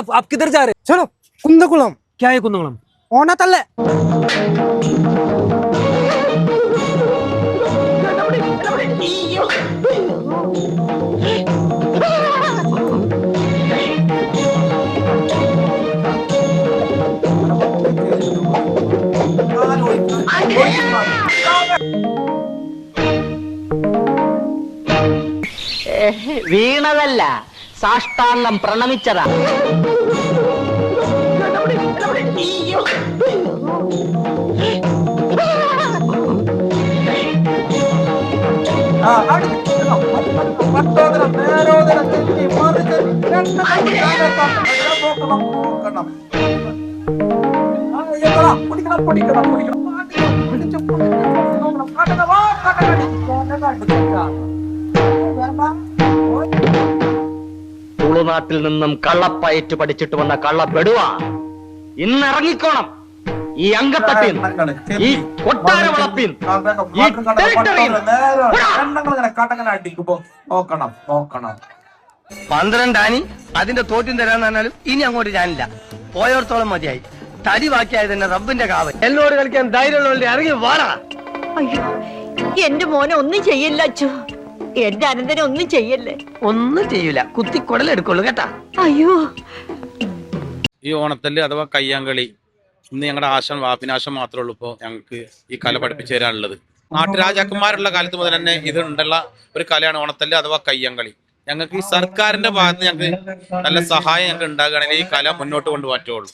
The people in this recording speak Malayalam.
आप किधर जा रहे? चलो कुंदकुलम। क्या है कुंदकुलम? ओना तल्ले। വീണതല്ല, സാഷ്ടാംഗം പ്രണമിച്ചതാ. തുളുനാട്ടിൽ നിന്നും കള്ളപ്പയറ്റ് പഠിച്ചിട്ട് വന്ന കള്ളപ്പെടുവാ. ഇന്നിറങ്ങിക്കോണം ഈ അങ്കത്തട്ടിൽ, ഈ കൊട്ടാര വളപ്പിൽ, ഈ ടെറിട്ടറിയിൽ. 12 ആനി അതിന്റെ തോറ്റും തരാന്ന് പറഞ്ഞാലും ഇനി അങ്ങോട്ട് ഞാനില്ല. പോയോർത്തോളം മതിയായി. തടി ബാക്കിയായത് തന്നെ റബ്ബിന്റെ കാവൽ. എന്നോട് കളിക്കാൻ ധൈര്യമുള്ളവരുടെ ഇറങ്ങി വാടാ. അയ്യോ, എന്റെ മോനെ ഒന്നും ചെയ്യില്ല അച്ചു. എന്റെ അനന്തനെ ഒന്നും ചെയ്യല്ലേ. ഒന്നും ചെയ്യൂല, കുത്തി കുടലെടുക്കുള്ളൂ കേട്ടാ. അയ്യോ, ഈ ഓണത്തല്ല് അഥവാ കയ്യാങ്കളി ഇന്ന് ഞങ്ങളുടെ ആശാൻ വാപ്പിനാശം മാത്രമേ ഉള്ളൂ ഇപ്പോൾ ഞങ്ങൾക്ക് ഈ കല പഠിപ്പിച്ചു തരാനുള്ളത്. നാട്ടുരാജാക്കന്മാരുള്ള കാലത്ത് മുതൽ തന്നെ ഇതുണ്ടുള്ള ഒരു കലയാണ് ഓണത്തല്ല് അഥവാ കയ്യാങ്കളി. ഞങ്ങൾക്ക് ഈ സർക്കാരിന്റെ ഭാഗത്ത് ഞങ്ങൾക്ക് നല്ല സഹായം ഞങ്ങൾക്ക് ഉണ്ടാകുകയാണെങ്കിൽ ഈ കല മുന്നോട്ട് കൊണ്ടുപോകാൻ പറ്റുള്ളൂ.